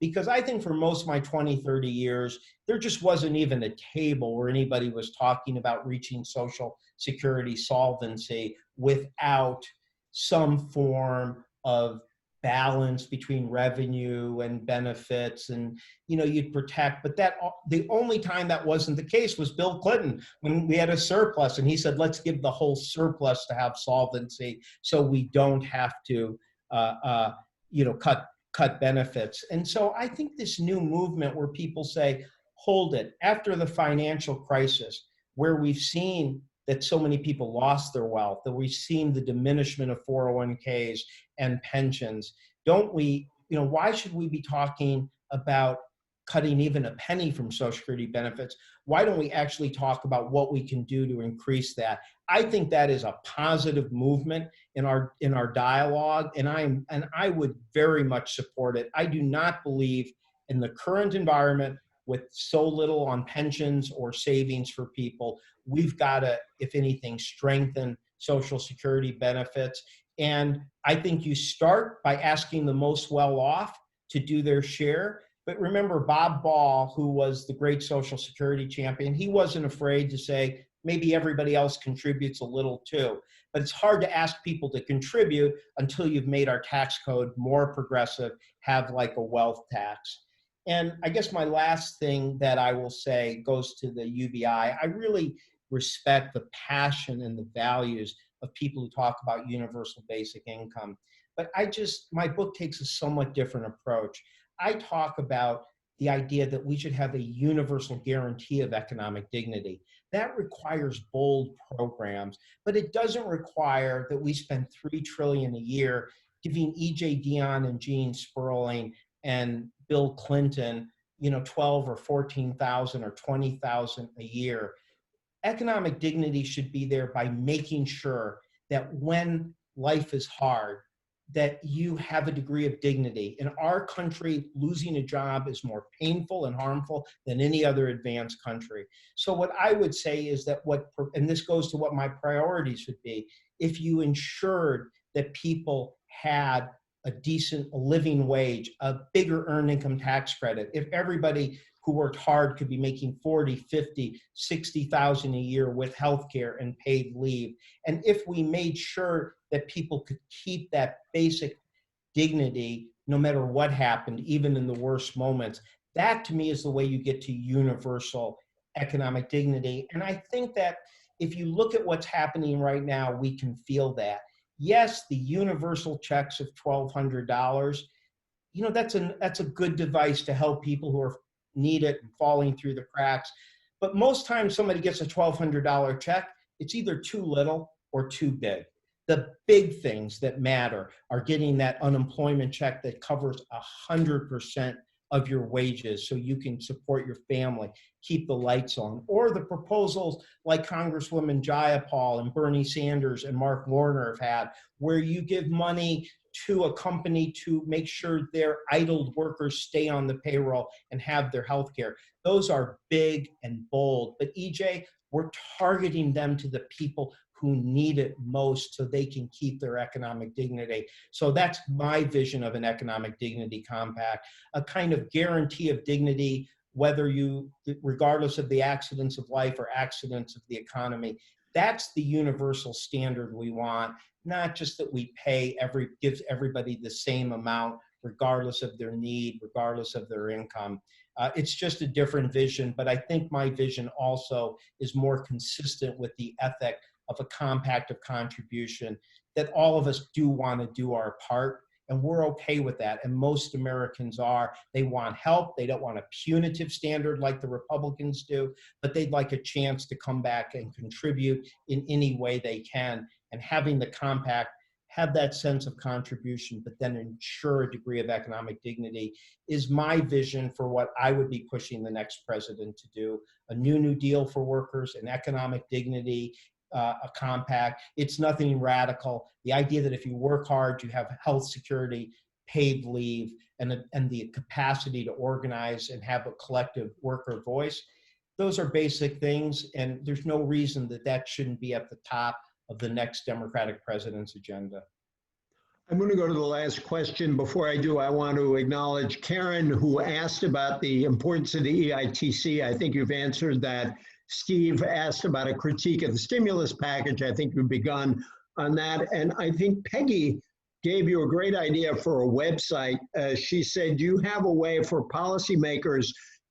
because I think for most of my 20, 30 years, there just wasn't even a table where anybody was talking about reaching Social Security solvency without some form of balance between revenue and benefits, and you'd protect. But the only time that wasn't the case was Bill Clinton, when we had a surplus, and he said, let's give the whole surplus to have solvency so we don't have to cut benefits. And so I think this new movement where people say, hold it, after the financial crisis, where we've seen that so many people lost their wealth, that we've seen the diminishment of 401ks and pensions, why should we be talking about cutting even a penny from Social Security benefits? Why don't we actually talk about what we can do to increase that? I think that is a positive movement in our dialogue, and I would very much support it. I do not believe in the current environment with so little on pensions or savings for people. We've got to, if anything, strengthen Social Security benefits. And I think you start by asking the most well-off to do their share. But remember, Bob Ball, who was the great Social Security champion, he wasn't afraid to say, maybe everybody else contributes a little too. But it's hard to ask people to contribute until you've made our tax code more progressive, have like a wealth tax. And I guess my last thing that I will say goes to the UBI. I really respect the passion and the values of people who talk about universal basic income. But my book takes a somewhat different approach. I talk about the idea that we should have a universal guarantee of economic dignity. That requires bold programs, but it doesn't require that we spend $3 trillion a year giving E.J. Dionne and Gene Sperling and Bill Clinton, 12 or 14,000 or 20,000 a year. Economic dignity should be there by making sure that when life is hard, that you have a degree of dignity. In our country, losing a job is more painful and harmful than any other advanced country. So what I would say is that and this goes to what my priorities would be, if you ensured that people had a decent living wage, a bigger earned income tax credit, if everybody who worked hard could be making 40, 50, 60,000 a year with healthcare and paid leave. And if we made sure that people could keep that basic dignity no matter what happened, even in the worst moments, that to me is the way you get to universal economic dignity. And I think that if you look at what's happening right now, we can feel that. Yes, the universal checks of $1,200, that's a good device to help people who need it and falling through the cracks. But most times somebody gets a $1,200 check, it's either too little or too big. The big things that matter are getting that unemployment check that covers 100% of your wages so you can support your family, keep the lights on. Or the proposals like Congresswoman Jayapal and Bernie Sanders and Mark Warner have had, where you give money to a company to make sure their idled workers stay on the payroll and have their health care. Those are big and bold. But EJ, we're targeting them to the people who need it most so they can keep their economic dignity. So that's my vision of an economic dignity compact, a kind of guarantee of dignity, regardless of the accidents of life or accidents of the economy. That's the universal standard we want, not just that we gives everybody the same amount, regardless of their need, regardless of their income. It's just a different vision, but I think my vision also is more consistent with the ethic of a compact of contribution, that all of us do want to do our part, and we're okay with that. And most Americans are. They want help. They don't want a punitive standard like the Republicans do, but they'd like a chance to come back and contribute in any way they can. And having the compact have that sense of contribution, but then ensure a degree of economic dignity is my vision for what I would be pushing the next president to do. A New Deal for workers, an economic dignity, a compact. It's nothing radical. The idea that if you work hard, you have health security, paid leave, and the capacity to organize and have a collective worker voice. Those are basic things, and there's no reason that shouldn't be at the top of the next Democratic president's agenda. I'm going to go to the last question. Before I do, I want to acknowledge Karen, who asked about the importance of the EITC. I think you've answered that. Steve asked about a critique of the stimulus package. I think you've begun on that. And I think Peggy gave you a great idea for a website. She said, do you have a way for policymakers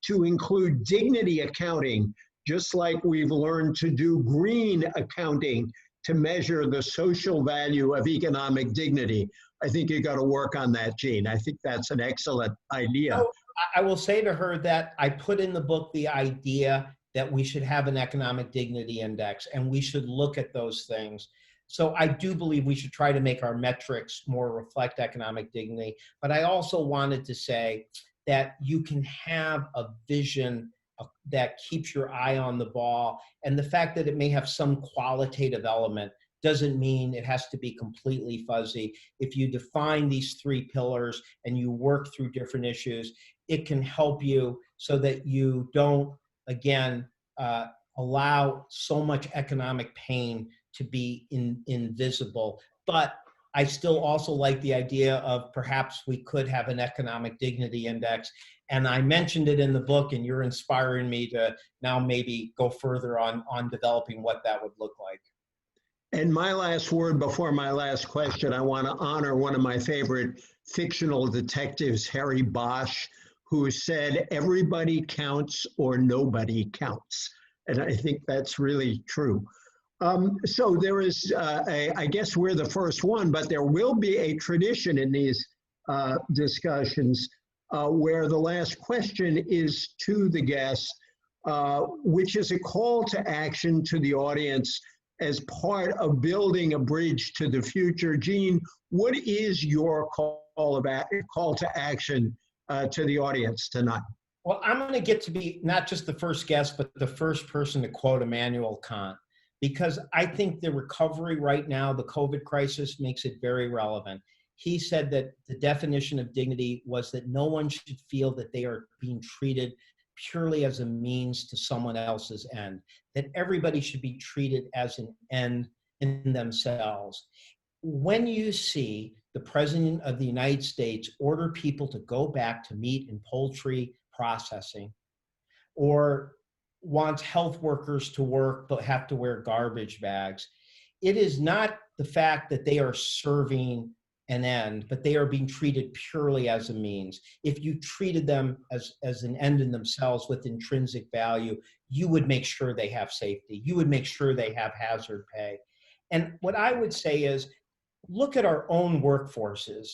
to include dignity accounting, just like we've learned to do green accounting to measure the social value of economic dignity. I think you got to work on that, Gene. I think that's an excellent idea. So I will say to her that I put in the book the idea that we should have an economic dignity index and we should look at those things. So I do believe we should try to make our metrics more reflect economic dignity. But I also wanted to say that you can have a vision that keeps your eye on the ball. And the fact that it may have some qualitative element doesn't mean it has to be completely fuzzy. If you define these three pillars and you work through different issues, it can help you so that you don't, again, allow so much economic pain to be invisible. But I still also like the idea of perhaps we could have an economic dignity index. And I mentioned it in the book, and you're inspiring me to now maybe go further on developing what that would look like. And my last word before my last question, I want to honor one of my favorite fictional detectives, Harry Bosch, who said, "Everybody counts or nobody counts." And I think that's really true. So there is, I guess we're the first one, but there will be a tradition in these discussions where the last question is to the guest, which is a call to action to the audience as part of building a bridge to the future. Gene, what is your call to action to the audience tonight? Well, I'm going to get to be not just the first guest, but the first person to quote Immanuel Kant, because I think the recovery right now, the COVID crisis, makes it very relevant. He said that the definition of dignity was that no one should feel that they are being treated purely as a means to someone else's end, that everybody should be treated as an end in themselves. When you see the President of the United States order people to go back to meat and poultry processing, or wants health workers to work but have to wear garbage bags, it is not the fact that they are serving an end, but they are being treated purely as a means. If you treated them as an end in themselves with intrinsic value, you would make sure they have safety. You would make sure they have hazard pay. And what I would say is, look at our own workforces.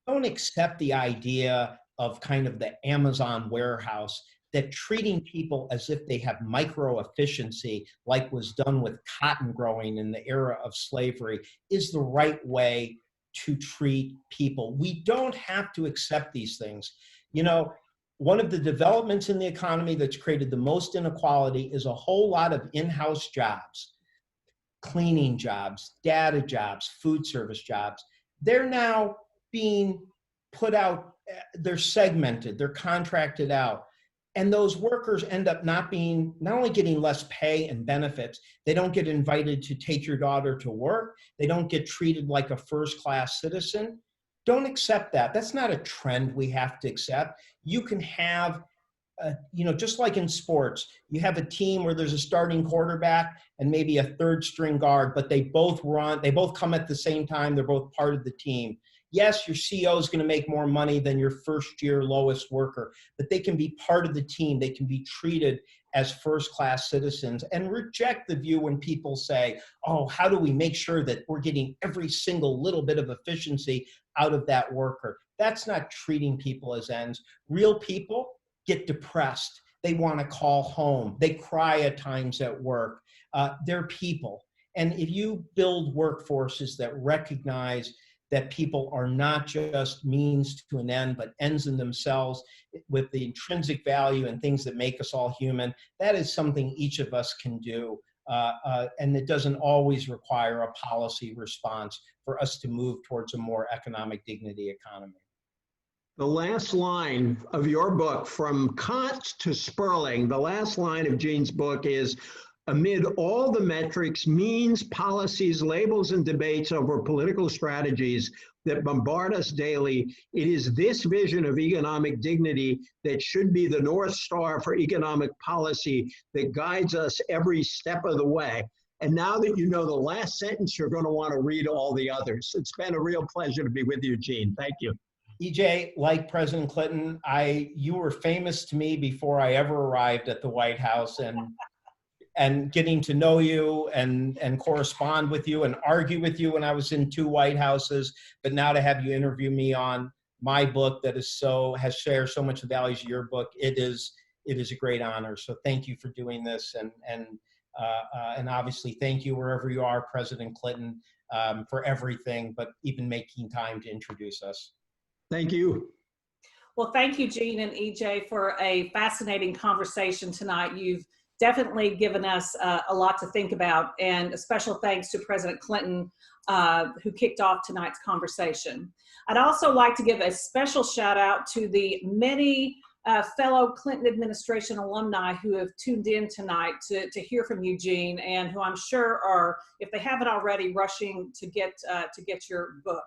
Don't accept the idea of kind of the Amazon warehouse that treating people as if they have micro efficiency, like was done with cotton growing in the era of slavery, is the right way to treat people. We don't have to accept these things. You know, one of the developments in the economy that's created the most inequality is a whole lot of in-house jobs, cleaning jobs, data jobs, food service jobs. They're now being put out, they're segmented, they're contracted out. And those workers end up not only getting less pay and benefits, they don't get invited to take your daughter to work. They don't get treated like a first-class citizen. Don't accept that. That's not a trend we have to accept. You can have, just like in sports, you have a team where there's a starting quarterback and maybe a third string guard, but they both come at the same time. They're both part of the team. Yes, your CEO is going to make more money than your first-year lowest worker, but they can be part of the team. They can be treated as first-class citizens, and reject the view when people say, oh, how do we make sure that we're getting every single little bit of efficiency out of that worker? That's not treating people as ends. Real people get depressed. They want to call home. They cry at times at work. They're people. And if you build workforces that recognize that people are not just means to an end, but ends in themselves with the intrinsic value and things that make us all human, that is something each of us can do. And it doesn't always require a policy response for us to move towards a more economic dignity economy. The last line of your book, From Kant to Sperling, the last line of Gene's book is, amid all the metrics, means, policies, labels, and debates over political strategies that bombard us daily, it is this vision of economic dignity that should be the North Star for economic policy that guides us every step of the way. And now that you know the last sentence, you're going to want to read all the others. It's been a real pleasure to be with you, Gene. Thank you. EJ, like President Clinton, you were famous to me before I ever arrived at the White House, and and getting to know you and correspond with you and argue with you when I was in 2 White Houses, but now to have you interview me on my book that has shared so much of the values of your book, it is a great honor. So thank you for doing this, and obviously thank you wherever you are, President Clinton, for everything, but even making time to introduce us. Thank you. Well, thank you, Gene and EJ, for a fascinating conversation tonight. You've definitely given us a lot to think about, and a special thanks to President Clinton, who kicked off tonight's conversation. I'd also like to give a special shout out to the many fellow Clinton administration alumni who have tuned in tonight to hear from you, Gene, and who I'm sure are, if they haven't already, rushing to get your book.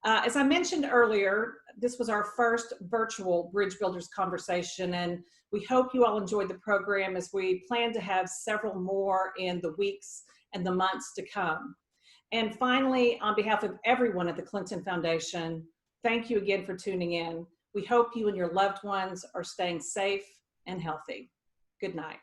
As I mentioned earlier, this was our first virtual Bridge Builders conversation, and we hope you all enjoyed the program, as we plan to have several more in the weeks and the months to come. And finally, on behalf of everyone at the Clinton Foundation, thank you again for tuning in. We hope you and your loved ones are staying safe and healthy. Good night.